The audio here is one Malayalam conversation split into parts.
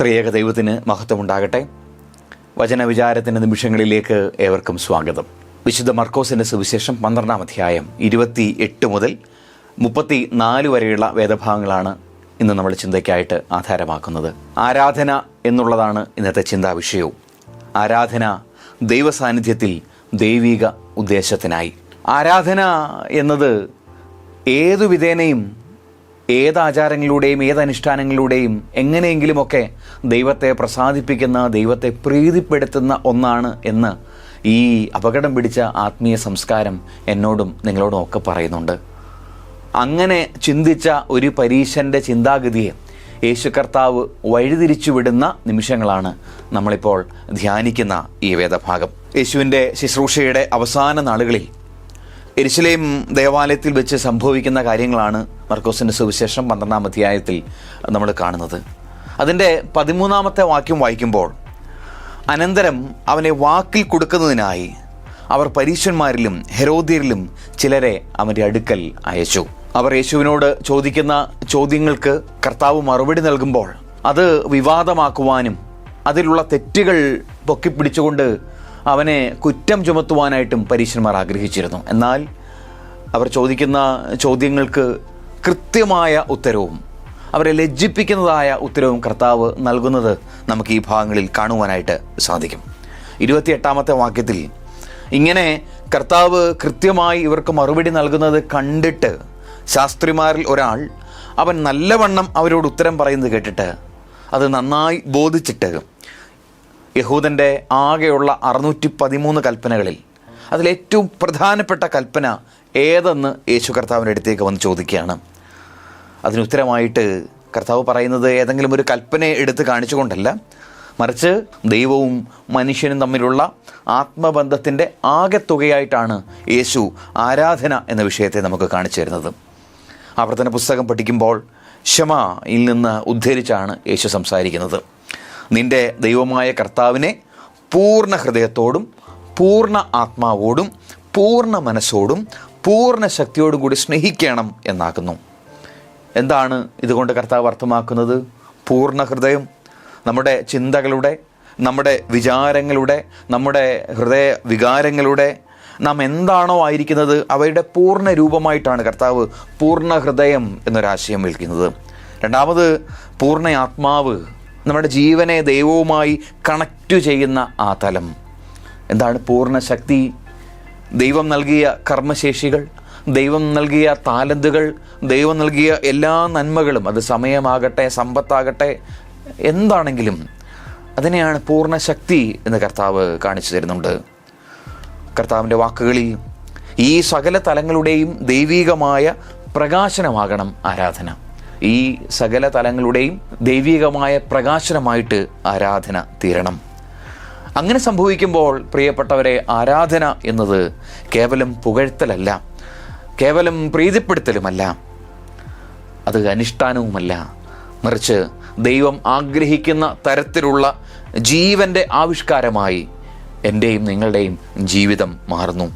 ത്രിയേക ദൈവത്തിന് മഹത്വമുണ്ടാകട്ടെ. വചനവിചാരത്തിൻ്റെ നിമിഷങ്ങളിലേക്ക് ഏവർക്കും സ്വാഗതം. വിശുദ്ധ മർക്കോസിൻ്റെ സുവിശേഷം 12-ാം അധ്യായം 28 മുതൽ 34 വരെയുള്ള വേദഭാഗങ്ങളാണ് ഇന്ന് നമ്മൾ ചിന്തയ്ക്കായിട്ട് ആധാരമാക്കുന്നത്. ആരാധന എന്നുള്ളതാണ് ഇന്നത്തെ ചിന്താ വിഷയവും. ആരാധന ദൈവസാന്നിധ്യത്തിൽ ദൈവിക ഉദ്ദേശത്തിനായി. ആരാധന എന്നത് ഏതു വിധേനയും ഏതാചാരങ്ങളിലൂടെയും ഏതനുഷ്ഠാനങ്ങളിലൂടെയും എങ്ങനെയെങ്കിലുമൊക്കെ ദൈവത്തെ പ്രസാദിപ്പിക്കുന്ന, ദൈവത്തെ പ്രീതിപ്പെടുത്തുന്ന ഒന്നാണ് എന്ന് ഈ അപകടം പിടിച്ച ആത്മീയ സംസ്കാരം എന്നോടും നിങ്ങളോടും ഒക്കെ പറയുന്നുണ്ട്. അങ്ങനെ ചിന്തിച്ച ഒരു പരീശൻ്റെ ചിന്താഗതിയെ യേശു കർത്താവ് വഴിതിരിച്ചു വിടുന്ന നിമിഷങ്ങളാണ് നമ്മളിപ്പോൾ ധ്യാനിക്കുന്ന ഈ വേദഭാഗം. യേശുവിൻ്റെ ശുശ്രൂഷയുടെ അവസാന നാളുകളിൽ യെരുശലേം ദേവാലയത്തിൽ വെച്ച് സംഭവിക്കുന്ന കാര്യങ്ങളാണ് മർക്കോസിൻ്റെ സുവിശേഷം 12-ാം അധ്യായത്തിൽ നമ്മൾ കാണുന്നത്. അതിൻ്റെ 13-ാമത്തെ വാക്യം വായിക്കുമ്പോൾ, അനന്തരം അവനെ വാക്കിൽ കൊടുക്കുന്നതിനായി അവർ പരീശന്മാരിലും ഹെരോദ്യരിലും ചിലരെ അവൻ്റെ അടുക്കൽ അയച്ചു. അവർ യേശുവിനോട് ചോദിക്കുന്ന ചോദ്യങ്ങൾക്ക് കർത്താവ് മറുപടി നൽകുമ്പോൾ അത് വിവാദമാക്കുവാനും അതിലുള്ള തെറ്റുകൾ പൊക്കിപ്പിടിച്ചുകൊണ്ട് അവനെ കുറ്റം ചുമത്തുവാനായിട്ടും പരീശന്മാർ ആഗ്രഹിച്ചിരുന്നു. എന്നാൽ അവർ ചോദിക്കുന്ന ചോദ്യങ്ങൾക്ക് കൃത്യമായ ഉത്തരവും അവരെ ലജ്ജിപ്പിക്കുന്നതായ ഉത്തരവും കർത്താവ് നൽകുന്നത് നമുക്ക് ഈ ഭാഗങ്ങളിൽ കാണുവാനായിട്ട് സാധിക്കും. 28-ാമത്തെ വാക്യത്തിൽ ഇങ്ങനെ കർത്താവ് കൃത്യമായി ഇവർക്ക് മറുപടി നൽകുന്നത് കണ്ടിട്ട് ശാസ്ത്രിമാരിൽ ഒരാൾ അവൻ നല്ലവണ്ണം അവരോട് ഉത്തരം പറയുന്നത് കേട്ടിട്ട് അത് നന്നായി ബോധിച്ചിട്ട് യഹൂദൻ്റെ ആകെയുള്ള 613 കൽപ്പനകളിൽ അതിലേറ്റവും പ്രധാനപ്പെട്ട കൽപ്പന ഏതെന്ന് യേശു കർത്താവിൻ്റെ അടുത്തേക്ക് വന്ന് ചോദിക്കുകയാണ്. അതിനുത്തരമായിട്ട് കർത്താവ് പറയുന്നത് ഏതെങ്കിലും ഒരു കൽപ്പനയെ എടുത്ത് കാണിച്ചുകൊണ്ടല്ല, മറിച്ച് ദൈവവും മനുഷ്യനും തമ്മിലുള്ള ആത്മബന്ധത്തിൻ്റെ ആകെത്തുകയായിട്ടാണ് യേശു ആരാധന എന്ന വിഷയത്തെ നമുക്ക് കാണിച്ചു തരുന്നത്. ആവർത്തന പുസ്തകം പഠിക്കുമ്പോൾ ശമായിൽ നിന്ന് ഉദ്ധരിച്ചാണ് യേശു സംസാരിക്കുന്നത്. നിന്റെ ദൈവമായ കർത്താവിനെ പൂർണ്ണ ഹൃദയത്തോടും പൂർണ്ണ ആത്മാവോടും പൂർണ്ണ മനസ്സോടും പൂർണ്ണ ശക്തിയോടും കൂടി സ്നേഹിക്കണം എന്നാക്കുന്നു. എന്താണ് ഇതുകൊണ്ട് കർത്താവ് അർത്ഥമാക്കുന്നത്? പൂർണ്ണ ഹൃദയം നമ്മുടെ ചിന്തകളുടെ, നമ്മുടെ വിചാരങ്ങളുടെ, നമ്മുടെ ഹൃദയ വികാരങ്ങളുടെ നാം എന്താണോ ആയിരിക്കുന്നത് അവയുടെ പൂർണ്ണ രൂപമായിട്ടാണ് കർത്താവ് പൂർണ്ണ ഹൃദയം എന്നൊരാശയം വിളിക്കുന്നത്. രണ്ടാമത് പൂർണ്ണ ആത്മാവ്, നമ്മുടെ ജീവനെ ദൈവവുമായി കണക്റ്റ് ചെയ്യുന്ന ആ തലം. എന്താണ് പൂർണ്ണ ശക്തി? ദൈവം നൽകിയ കർമ്മശേഷികൾ, ദൈവം നൽകിയ താലന്തുകൾ, ദൈവം നൽകിയ എല്ലാ നന്മകളും, അത് സമയമാകട്ടെ സമ്പത്താകട്ടെ എന്താണെങ്കിലും അതിനെയാണ് പൂർണ്ണ ശക്തി എന്ന് കർത്താവ് കാണിച്ചു തരുന്നുണ്ട്. കർത്താവിൻ്റെ വാക്കുകളിൽ ഈ സകല തലങ്ങളുടെയും ദൈവികമായ പ്രകാശനമാകണം ആരാധന. ഈ സകല തലങ്ങളുടെയും ദൈവികമായ പ്രകാശനമായിട്ട് ആരാധന തീരണം. അങ്ങനെ സംഭവിക്കുമ്പോൾ പ്രിയപ്പെട്ടവരെ, ആരാധന എന്നത് കേവലം പുകഴ്ത്തലല്ല, കേവലം പ്രീതിപ്പെടുത്തലുമല്ല, അത് അനുഷ്ഠാനവുമല്ല, മറിച്ച് ദൈവം ആഗ്രഹിക്കുന്ന തരത്തിലുള്ള ജീവൻ്റെ ആവിഷ്കാരമായി എൻ്റെയും നിങ്ങളുടെയും ജീവിതം മാറുന്നു.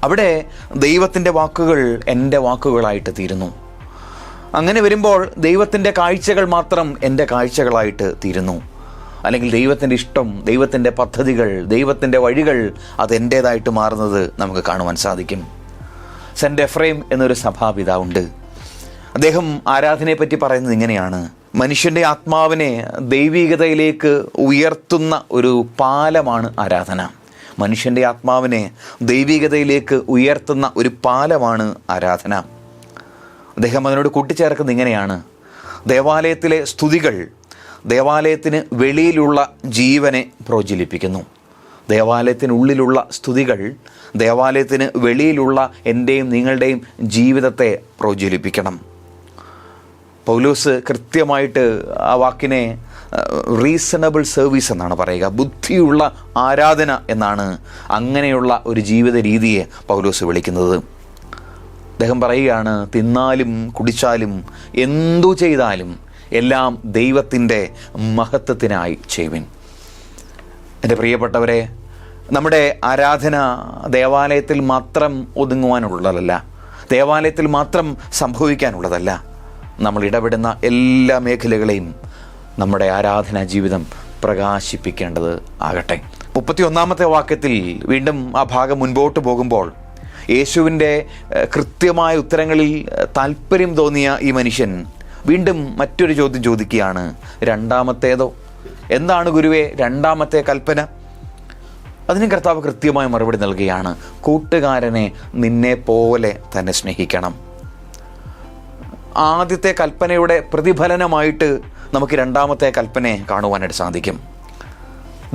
അവിടെ ദൈവത്തിൻ്റെ വാക്കുകൾ എൻ്റെ വാക്കുകളായിട്ട് തീരുന്നു. അങ്ങനെ വരുമ്പോൾ ദൈവത്തിൻ്റെ കാഴ്ചകൾ മാത്രം എൻ്റെ കാഴ്ചകളായിട്ട് തീരുന്നു. അല്ലെങ്കിൽ ദൈവത്തിൻ്റെ ഇഷ്ടം, ദൈവത്തിൻ്റെ പദ്ധതികൾ, ദൈവത്തിൻ്റെ വഴികൾ അതെൻ്റേതായിട്ട് മാറുന്നത് നമുക്ക് കാണുവാൻ സാധിക്കും. സെൻറ്റ് എഫ്രൈം എന്നൊരു സഭാപിതാവുണ്ട്. അദ്ദേഹം ആരാധനയെപ്പറ്റി പറയുന്നത് ഇങ്ങനെയാണ്: മനുഷ്യൻ്റെ ആത്മാവിനെ ദൈവികതയിലേക്ക് ഉയർത്തുന്ന ഒരു പാലമാണ് ആരാധന. മനുഷ്യൻ്റെ ആത്മാവിനെ ദൈവികതയിലേക്ക് ഉയർത്തുന്ന ഒരു പാലമാണ് ആരാധന. അദ്ദേഹം അതിനോട് കൂട്ടിച്ചേർക്കുന്നത് ഇങ്ങനെയാണ്: ദേവാലയത്തിലെ സ്തുതികൾ ദേവാലയത്തിന് വെളിയിലുള്ള ജീവനെ പ്രോജ്വലിപ്പിക്കുന്നു. ദേവാലയത്തിനുള്ളിലുള്ള സ്തുതികൾ ദേവാലയത്തിന് വെളിയിലുള്ള എൻ്റെയും നിങ്ങളുടെയും ജീവിതത്തെ പ്രോജ്വലിപ്പിക്കണം. പൗലോസ് കൃത്യമായിട്ട് ആ വാക്കിനെ റീസണബിൾ സർവീസ് എന്നാണ് പറയുക. ബുദ്ധിയുള്ള ആരാധന എന്നാണ് അങ്ങനെയുള്ള ഒരു ജീവിത രീതിയെ പൗലോസ് വിളിക്കുന്നത്. അദ്ദേഹം പറയുകയാണ്, തിന്നാലും കുടിച്ചാലും എന്തു ചെയ്താലും എല്ലാം ദൈവത്തിൻ്റെ മഹത്വത്തിനായി ചെയ്യുവിൻ. എൻ്റെ പ്രിയപ്പെട്ടവരെ, നമ്മുടെ ആരാധന ദേവാലയത്തിൽ മാത്രം ഒതുങ്ങുവാനുള്ളതല്ല, ദേവാലയത്തിൽ മാത്രം സംഭവിക്കാനുള്ളതല്ല. നമ്മൾ ഇടപെടുന്ന എല്ലാ മേഖലകളെയും നമ്മുടെ ആരാധനാ ജീവിതം പ്രകാശിപ്പിക്കേണ്ടത് ആകട്ടെ. 31-ാമത്തെ വാക്യത്തിൽ വീണ്ടും ആ ഭാഗം മുൻപോട്ട് പോകുമ്പോൾ യേശുവിൻ്റെ കൃത്യമായ ഉത്തരങ്ങളിൽ താല്പര്യം തോന്നിയ ഈ മനുഷ്യൻ വീണ്ടും മറ്റൊരു ചോദ്യം ചോദിക്കുകയാണ്. രണ്ടാമത്തേതോ? എന്താണ് ഗുരുവേ രണ്ടാമത്തെ കൽപ്പന? അതിന് കർത്താവ് കൃത്യമായ മറുപടി നൽകുകയാണ്. കൂട്ടുകാരനെ നിന്നെ പോലെ തന്നെ സ്നേഹിക്കണം. ആദ്യത്തെ കൽപ്പനയുടെ പ്രതിഫലനമായിട്ട് നമുക്ക് രണ്ടാമത്തെ കൽപ്പനയെ കാണുവാനായിട്ട് സാധിക്കും.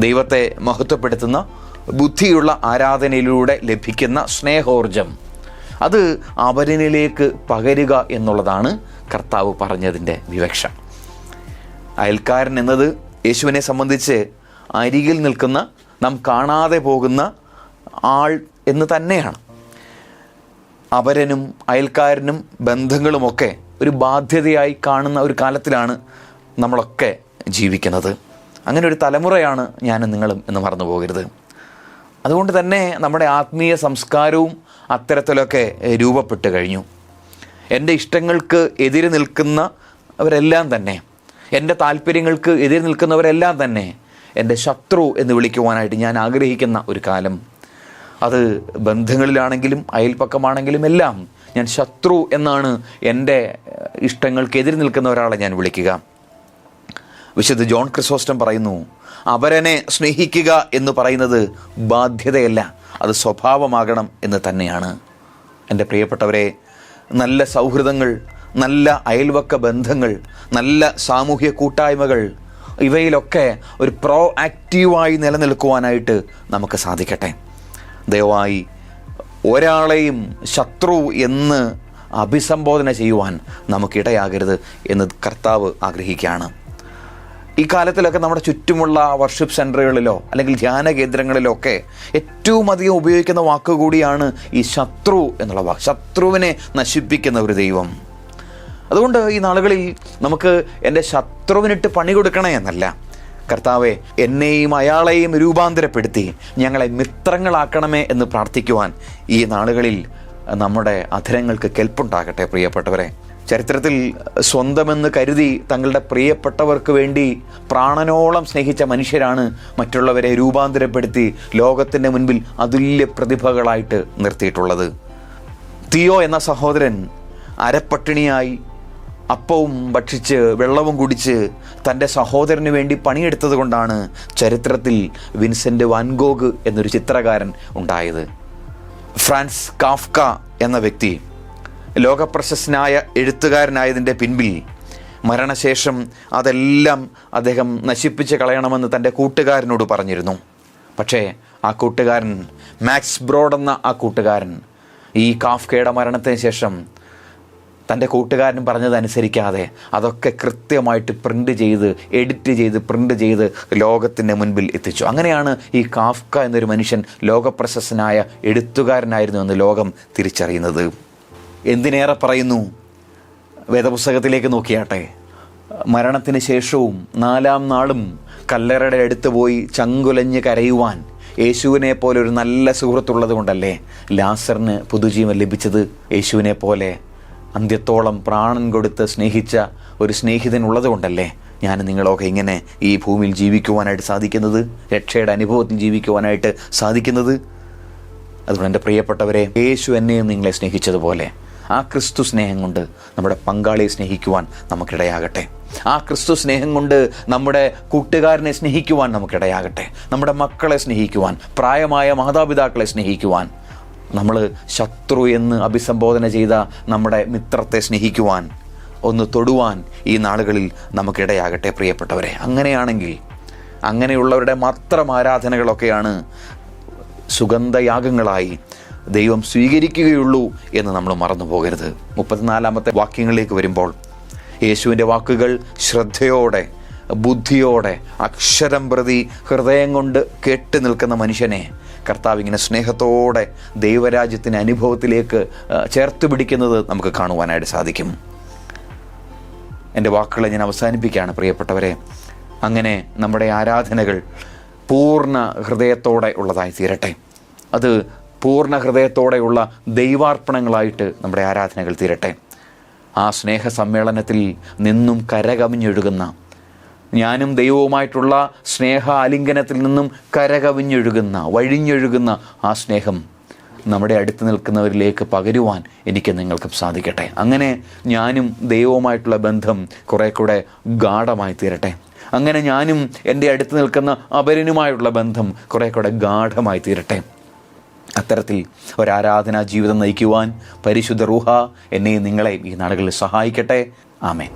ദൈവത്തെ മഹത്വപ്പെടുത്തുന്ന ബുദ്ധിയുള്ള ആരാധനയിലൂടെ ലഭിക്കുന്ന സ്നേഹോർജം അത് അവരിലേക്ക് പകരുക എന്നുള്ളതാണ് കർത്താവ് പറഞ്ഞതിൻ്റെ വിവക്ഷ. അയൽക്കാരൻ എന്നത് യേശുവിനെ സംബന്ധിച്ച് അരികിൽ നിൽക്കുന്ന, നാം കാണാതെ പോകുന്ന ആൾ എന്ന് തന്നെയാണ്. അപരനും അയൽക്കാരനും ബന്ധങ്ങളുമൊക്കെ ഒരു ബാധ്യതയായി കാണുന്ന ഒരു കാലത്തിലാണ് നമ്മളൊക്കെ ജീവിക്കുന്നത്. അങ്ങനെ ഒരു തലമുറയാണ് ഞാനും നിങ്ങളും എന്ന് മറന്നു പോകരുത്. അതുകൊണ്ട് തന്നെ നമ്മുടെ ആത്മീയ സംസ്കാരവും അത്തരത്തിലൊക്കെ രൂപപ്പെട്ട് കഴിഞ്ഞു. എൻ്റെ ഇഷ്ടങ്ങൾക്ക് എതിര് നിൽക്കുന്നവരെല്ലാം തന്നെ, എൻ്റെ താല്പര്യങ്ങൾക്ക് എതിര് നിൽക്കുന്നവരെല്ലാം തന്നെ എൻ്റെ ശത്രു എന്ന് വിളിക്കുവാനായിട്ട് ഞാൻ ആഗ്രഹിക്കുന്ന ഒരു കാലം. അത് ബന്ധങ്ങളിലാണെങ്കിലും അയൽപ്പക്കമാണെങ്കിലും എല്ലാം ഞാൻ ശത്രു എന്നാണ് എൻ്റെ ഇഷ്ടങ്ങൾക്ക് എതിര് നിൽക്കുന്ന ഒരാളെ ഞാൻ വിളിക്കുക. വിശുദ്ധ ജോൺ ക്രിസോസ്റ്റം പറയുന്നു, അവരനെ സ്നേഹിക്കുക എന്ന് പറയുന്നത് ബാധ്യതയല്ല, അത് സ്വഭാവമാകണം എന്ന് തന്നെയാണ്. എൻ്റെ പ്രിയപ്പെട്ടവരെ, നല്ല സൗഹൃദങ്ങൾ, നല്ല അയൽവക്ക ബന്ധങ്ങൾ, നല്ല സാമൂഹ്യ കൂട്ടായ്മകൾ, ഇവയിലൊക്കെ ഒരു പ്രോ ആക്റ്റീവായി നിലനിൽക്കുവാനായിട്ട് നമുക്ക് സാധിക്കട്ടെ. ദയവായി ഒരാളെയും ശത്രു എന്ന് അഭിസംബോധന ചെയ്യുവാൻ നമുക്കിടയാകരുത് എന്ന് കർത്താവ് ആഗ്രഹിക്കുകയാണ്. ഈ കാലത്തിലൊക്കെ നമ്മുടെ ചുറ്റുമുള്ള വർഷിപ്പ് സെൻറ്ററുകളിലോ അല്ലെങ്കിൽ ധ്യാന കേന്ദ്രങ്ങളിലോ ഒക്കെ ഏറ്റവും അധികം ഉപയോഗിക്കുന്ന വാക്കുകൂടിയാണ് ഈ ശത്രു എന്നുള്ള വാക്ക്. ശത്രുവിനെ നശിപ്പിക്കുന്ന ഒരു ദൈവം. അതുകൊണ്ട് ഈ നാളുകളിൽ നമുക്ക് എൻ്റെ ശത്രുവിനിട്ട് പണി കൊടുക്കണേ എന്നല്ല, കർത്താവെ എന്നെയും അയാളെയും രൂപാന്തരപ്പെടുത്തി ഞങ്ങളെ മിത്രങ്ങളാക്കണമേ എന്ന് പ്രാർത്ഥിക്കുവാൻ ഈ നാളുകളിൽ നമ്മുടെ അധരങ്ങൾക്ക് കെൽപ്പുണ്ടാകട്ടെ. പ്രിയപ്പെട്ടവരെ, ചരിത്രത്തിൽ സ്വന്തമെന്ന് കരുതി തങ്ങളുടെ പ്രിയപ്പെട്ടവർക്ക് വേണ്ടി പ്രാണനോളം സ്നേഹിച്ച മനുഷ്യരാണ് മറ്റുള്ളവരെ രൂപാന്തരപ്പെടുത്തി ലോകത്തിൻ്റെ മുൻപിൽ അതുല്യ പ്രതിഭകളായിട്ട് നിർത്തിയിട്ടുള്ളത്. തിയോ എന്ന സഹോദരൻ അരപ്പട്ടിണിയായി അപ്പവും ഭക്ഷിച്ച് വെള്ളവും കുടിച്ച് തൻ്റെ സഹോദരന് വേണ്ടി പണിയെടുത്തത് കൊണ്ടാണ് ചരിത്രത്തിൽ വിൻസെൻ്റ് വാൻ ഗോഗ് എന്നൊരു ചിത്രകാരൻ ഉണ്ടായത്. ഫ്രാൻസ് കാഫ്ക എന്ന വ്യക്തി ലോകപ്രശസ്തനായ എഴുത്തുകാരനായതിൻ്റെ പിൻപിൽ മരണശേഷം അതെല്ലാം അദ്ദേഹം നശിപ്പിച്ച് കളയണമെന്ന് തൻ്റെ കൂട്ടുകാരനോട് പറഞ്ഞിരുന്നു. പക്ഷേ ആ കൂട്ടുകാരൻ, മാക്സ് ബ്രോഡ് എന്ന ആ കൂട്ടുകാരൻ, ഈ കാഫ്കയുടെ മരണത്തിന് ശേഷം തൻ്റെ കൂട്ടുകാരൻ പറഞ്ഞതനുസരിക്കാതെ അതൊക്കെ കൃത്യമായിട്ട് എഡിറ്റ് ചെയ്ത് ലോകത്തിൻ്റെ മുൻപിൽ എത്തിച്ചു. അങ്ങനെയാണ് ഈ കാഫ്ക എന്നൊരു മനുഷ്യൻ ലോകപ്രശസ്തനായ എഴുത്തുകാരനായിരുന്നു എന്ന് ലോകം തിരിച്ചറിയുന്നത്. എന്തിനേറെ പറയുന്നു, വേദപുസ്തകത്തിലേക്ക് നോക്കിയാട്ടെ, മരണത്തിന് ശേഷവും 4-ാം നാളും കല്ലറയുടെ അടുത്ത് പോയി ചങ്കുലഞ്ഞ് കരയുവാൻ യേശുവിനെ പോലെ ഒരു നല്ല സുഹൃത്തുള്ളത് കൊണ്ടല്ലേ ലാസറിന് പുതുജീവൻ ലഭിച്ചത്. യേശുവിനെ പോലെ അന്ത്യത്തോളം പ്രാണൻ കൊടുത്ത് സ്നേഹിച്ച ഒരു സ്നേഹിതൻ ഉള്ളത് കൊണ്ടല്ലേ ഞാൻ നിങ്ങളൊക്കെ ഇങ്ങനെ ഈ ഭൂമിയിൽ ജീവിക്കുവാനായിട്ട് സാധിക്കുന്നത്, രക്ഷയുടെ അനുഭവത്തിൽ ജീവിക്കുവാനായിട്ട് സാധിക്കുന്നത്. അതുകൊണ്ട് എൻ്റെ പ്രിയപ്പെട്ടവരെ, യേശു എന്നെയും നിങ്ങളെ സ്നേഹിച്ചതുപോലെ ആ ക്രിസ്തു സ്നേഹം കൊണ്ട് നമ്മുടെ പങ്കാളിയെ സ്നേഹിക്കുവാൻ നമുക്കിടയാകട്ടെ. ആ ക്രിസ്തു സ്നേഹം കൊണ്ട് നമ്മുടെ കൂട്ടുകാരനെ സ്നേഹിക്കുവാൻ നമുക്കിടയാകട്ടെ. നമ്മുടെ മക്കളെ സ്നേഹിക്കുവാൻ, പ്രായമായ മാതാപിതാക്കളെ സ്നേഹിക്കുവാൻ, നമ്മൾ ശത്രു എന്ന് അഭിസംബോധന ചെയ്ത നമ്മുടെ മിത്രത്തെ സ്നേഹിക്കുവാൻ, ഒന്ന് തൊടുവാൻ ഈ നാളുകളിൽ നമുക്കിടയാകട്ടെ പ്രിയപ്പെട്ടവരെ. അങ്ങനെയാണെങ്കിൽ അങ്ങനെയുള്ളവരുടെ മാത്രം ആരാധനകളൊക്കെയാണ് സുഗന്ധയാഗങ്ങളായി ദൈവം സ്വീകരിക്കുകയുള്ളൂ എന്ന് നമ്മൾ മറന്നു പോകരുത്. 34-ാമത്തെ വാക്യങ്ങളിലേക്ക് വരുമ്പോൾ യേശുവിൻ്റെ വാക്കുകൾ ശ്രദ്ധയോടെ, ബുദ്ധിയോടെ, അക്ഷരം പ്രതി ഹൃദയം കൊണ്ട് കേട്ട് നിൽക്കുന്ന മനുഷ്യനെ കർത്താവ് ഇങ്ങനെ സ്നേഹത്തോടെ ദൈവരാജ്യത്തിൻ്റെ അനുഭവത്തിലേക്ക് ചേർത്ത് പിടിക്കുന്നത് നമുക്ക് കാണുവാനായിട്ട് സാധിക്കും. എൻ്റെ വാക്കുകളെ ഞാൻ അവസാനിപ്പിക്കുകയാണ് പ്രിയപ്പെട്ടവരെ. അങ്ങനെ നമ്മുടെ ആരാധനകൾ പൂർണ്ണ ഹൃദയത്തോടെ ഉള്ളതായി തീരട്ടെ. അത് പൂർണ്ണ ഹൃദയത്തോടെയുള്ള ദൈവാർപ്പണങ്ങളായിട്ട് നമ്മുടെ ആരാധനകൾ തീരട്ടെ. ആ സ്നേഹ സമ്മേളനത്തിൽ നിന്നും കരകവിഞ്ഞൊഴുകുന്ന ഞാനും ദൈവവുമായിട്ടുള്ള സ്നേഹ ആലിംഗനത്തിൽ നിന്നും കരകവിഞ്ഞൊഴുകുന്ന വഴിഞ്ഞൊഴുകുന്ന ആ സ്നേഹം നമ്മുടെ അടുത്ത് നിൽക്കുന്നവരിലേക്ക് പകരുവാൻ എനിക്ക് നിങ്ങൾക്കും സാധിക്കട്ടെ. അങ്ങനെ ഞാനും ദൈവവുമായിട്ടുള്ള ബന്ധം കുറേ കൂടെ ഗാഢമായി തീരട്ടെ. അങ്ങനെ ഞാനും എൻ്റെ അടുത്ത് നിൽക്കുന്ന അപരനുമായുള്ള ബന്ധം കുറേ കൂടെ ഗാഢമായി തീരട്ടെ. അത്തരത്തിൽ ഒരാരാധനാ ജീവിതം നയിക്കുവാൻ പരിശുദ്ധ റൂഹ എന്നെയും നിങ്ങളെയും ഈ നാളുകളിൽ സഹായിക്കട്ടെ. ആമേൻ.